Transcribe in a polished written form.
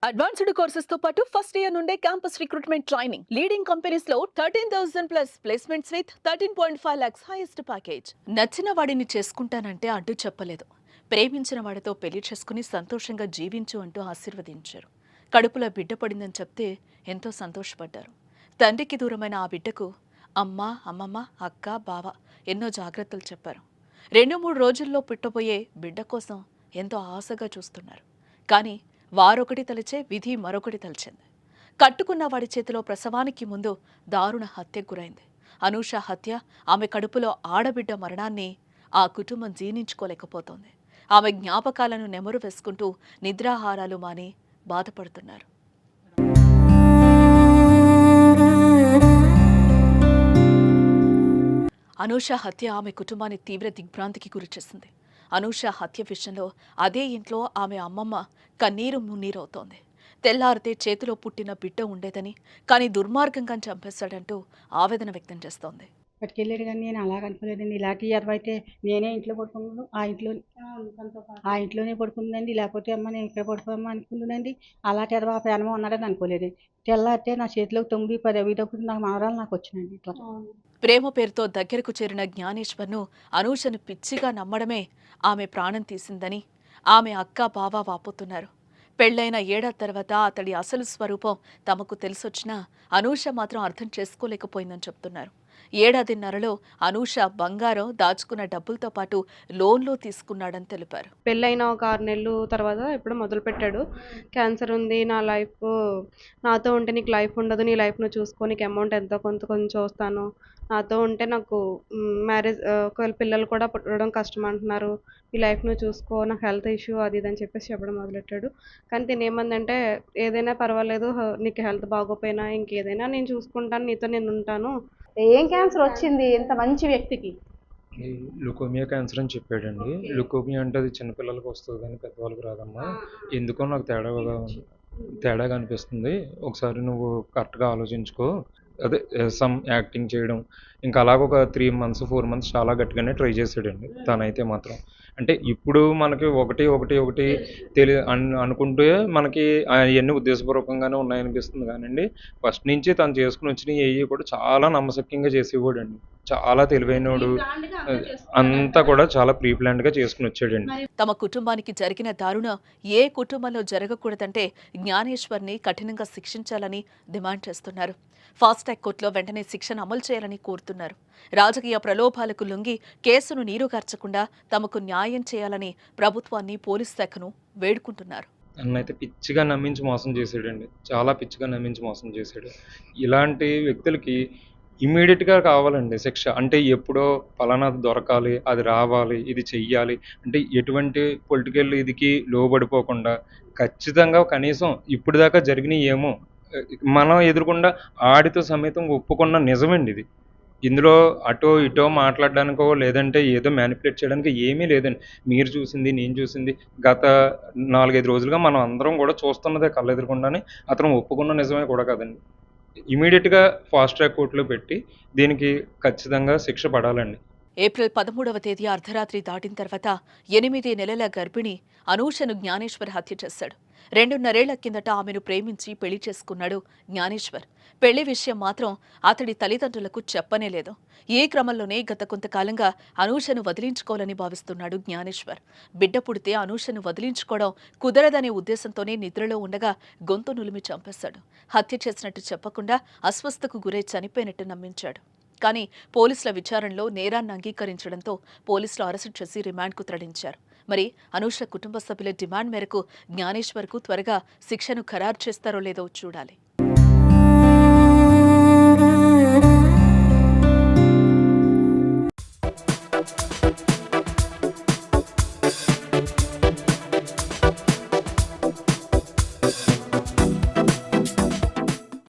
Advanced courses తో పాటు first year నుండే campus recruitment training leading companies లో 13,000 plus placements with 13.5 lakhs highest package. నచ్చిన వాడిని చేసుకుంటానంటే అడ్డు చెప్పలేదు. ప్రేమించిన వాడితో పెళ్లి చేసుకుని సంతోషంగా జీవించు అంటూ ఆశీర్వదించారు. కడుపులో బిడ్డ పడిందని చెప్తే ఎంతో సంతోషపడ్డారు. తండ్రికి దూరమైన ఆ బిడ్డకు అమ్మ, అమ్మమ్మ, అక్క, బావ ఎన్నో జాగ్రత్తలు చెప్పారు. 2-3 రోజుల్లో పుట్టబోయే బిడ్డ కోసం ఎంతో ఆశగా చూస్తున్నారు. కానీ వారొకటి తలిచే విధి మరొకటి తలిచింది. కట్టుకున్న వాడి చేతిలో ప్రసవానికి ముందు దారుణ హత్యకు గురైంది. అనూష హత్య, ఆమె కడుపులో ఆడబిడ్డ మరణాన్ని ఆ కుటుంబం జీర్ణించుకోలేకపోతోంది. ఆమె జ్ఞాపకాలను నెమరు వేసుకుంటూ నిద్రాహారాలు మాని బాధపడుతున్నారు. అనూష హత్య ఆమె కుటుంబాన్ని తీవ్ర దిగ్భ్రాంతికి గురిచేసింది. అనూష హత్య విషయంలో అదే ఇంట్లో ఆమె అమ్మమ్మ కన్నీరు మున్నీరవుతోంది. తెల్లారితే చేతిలో పుట్టిన బిడ్డ ఉండేదని, కానీ దుర్మార్గంగా చంపేశాడంటూ ఆవేదన వ్యక్తం చేస్తోంది. పట్టుకెళ్ళాడు కానీ నేను అలాగ అనుకోలేదండి. ఇలాంటి ఎదవైతే నేనే ఇంట్లో పడుకున్నాను, ఆ ఇంట్లోనే పడుకుందండి. లేకపోతే అమ్మ నేను ఇక్కడ పడుకోమ్మా అనుకున్నానండి. అలాంటి ఎదవ ఆ ప్రేమ ఉన్నాడని అనుకోలేదండి. తెల్లారితే నా చేతిలోకి 9-10 అయ్యేటప్పుడు నాకు మనవరాలు నాకు వచ్చినండి. ఇట్లా ప్రేమ పేరుతో దగ్గరకు చేరిన జ్ఞానేశ్వర్ను అనూషను పిచ్చిగా నమ్మడమే ఆమె ప్రాణం తీసిందని ఆమె అక్క, బావ వాపోతున్నారు. పెళ్లైన ఏడాది తర్వాత అతడి అసలు స్వరూపం తమకు తెలిసొచ్చినా అనూష మాత్రం అర్థం చేసుకోలేకపోయిందని చెప్తున్నారు. ఏడాదిన్నరలో అనూష బంగారం, దాచుకున్న డబ్బులతో పాటు లోన్లు తీసుకున్నాడని తెలిపారు. పెళ్ళైన ఒక 6 నెలలు తర్వాత ఎప్పుడో మొదలుపెట్టాడు. క్యాన్సర్ ఉంది, నా లైఫ్ నాతో ఉంటే నీకు లైఫ్ ఉండదు, నీ లైఫ్ నువ్వు చూసుకో, నీకు అమౌంట్ ఎంతో కొంత కొంచెం చూస్తాను, నాతో ఉంటే నాకు మ్యారేజ్ ఒకవేళ పిల్లలు కూడా పుట్టడం కష్టం అంటున్నారు, ఈ లైఫ్ నువ్వు చూసుకో, నాకు హెల్త్ ఇష్యూ అది ఇది అని చెప్పేసి చెప్పడం మొదలెట్టాడు. కానీ తినేమందంటే ఏదైనా పర్వాలేదు, నీకు హెల్త్ బాగోపోయినా ఇంకేదైనా నేను చూసుకుంటాను, నీతో నేను ఉంటాను. ఏం క్యాన్సర్ వచ్చింది ఇంత మంచి వ్యక్తికి? లుకోమియా క్యాన్సర్ అని చెప్పాడండి. లుకోమియా అంటే అది చిన్నపిల్లలకు వస్తుంది కానీ పెద్దవాళ్ళకి రాదమ్మా. ఎందుకో నాకు తేడాగా అనిపిస్తుంది. ఒకసారి నువ్వు కరెక్ట్గా ఆలోచించుకో. అదే సమ్ యాక్టింగ్ చేయడం, ఇంకా అలాగ ఒక 3 months 4 months చాలా గట్టిగానే ట్రై చేసాడండి తనైతే మాత్రం. అంటే ఇప్పుడు మనకి ఒకటి ఒకటి ఒకటి అనుకుంటే మనకి అవన్నీ ఉద్దేశపూర్వకంగానే ఉన్నాయనిపిస్తుంది కానండి, ఫస్ట్ నుంచి తను చేసుకుని వచ్చినవి ఏవి కూడా చాలా నమ్మశక్యంగా చేసేవాడండి. చాలా తెలివైనోడు. అంతా కూడా చాలా ప్రీ ప్లాన్డ్గా చేసుకుని వచ్చాడండి. తమ కుటుంబానికి జరిగిన దారుణం ఏ కుటుంబంలో జరగకూడదంటే జ్ఞానేశ్వర్ని కఠినంగా శిక్షించాలని డిమాండ్ చేస్తున్నారు. ఫాస్ట్ ట్రాక్ కోర్టులో వెంటనే శిక్షను అమలు చేయాలని కోరుతున్నారు. రాజకీయ ప్రలోభాలకు లొంగి కేసును నీరుగార్చకుండా తమకు న్యాయం చేయాలని ప్రభుత్వాన్ని, పోలీస్ శాఖను వేడుకుంటున్నారు. నన్నైతే పిచ్చిగా నమ్మించి మోసం చేసాడండి. చాలా పిచ్చిగా నమ్మించి మోసం చేశాడు. ఇలాంటి వ్యక్తులకి ఇమ్మీడియట్‌గా కావాలండి శిక్ష. అంటే ఎప్పుడో పలానాది దొరకాలి, అది రావాలి, ఇది చెయ్యాలి. అంటే ఎటువంటి పొలిటికల్ ఇదికి లోబడిపోకుండా ఖచ్చితంగా కనీసం ఇప్పటిదాకా జరిగినయి ఏమో మనం ఎదురుగుండా ఆడితో సమేతం ఒప్పుకున్న నిజమండి ఇది. ఇందులో అటో ఇటో మాట్లాడడానికో లేదంటే ఏదో మ్యానిపులేట్ చేయడానికి ఏమీ లేదండి. మీరు చూసింది, నేను చూసింది గత 4, 5 రోజులుగా మనం అందరం కూడా చూస్తున్నదే కళ్ళెదురుగుండానే. అతను ఒప్పుకున్న నిజమే కూడా కదండి. ఇమీడియట్‌గా ఫాస్ట్ ట్రాక్ కోర్ట్‌లో పెట్టి దీనికి ఖచ్చితంగా శిక్ష పడాలండి. ఏప్రిల్ 13వ తేదీ అర్ధరాత్రి దాటిన తర్వాత 8 నెలల గర్భిణి అనూషను జ్ఞానేశ్వర్ హత్య చేశాడు. 2.5 ఏళ్ల కిందట ఆమెను ప్రేమించి పెళ్లి చేసుకున్నాడు జ్ఞానేశ్వర్. పెళ్లి విషయం మాత్రం అతడి తల్లిదండ్రులకు చెప్పనేలేదు. ఈ క్రమంలోనే గత కొంతకాలంగా అనూషను వదిలించుకోవాలని భావిస్తున్నాడు జ్ఞానేశ్వర్. బిడ్డ పుడితే అనూషను వదిలించుకోవడం కుదరదనే ఉద్దేశంతోనే నిద్రలో ఉండగా గొంతు నులిమి చంపేశాడు. హత్య చేసినట్టు చెప్పకుండా అస్వస్థకు గురై చనిపోయినట్టు నమ్మించాడు. కానీ పోలీసుల విచారణలో నేరాన్ని అంగీకరించడంతో పోలీసులు అరెస్టు చేసి రిమాండ్కు తరలించారు. మరి అనూష కుటుంబ సభ్యుల డిమాండ్ మేరకు జ్ఞానేశ్వర్కు త్వరగా శిక్షను ఖరారు చేస్తారో లేదో చూడాలి.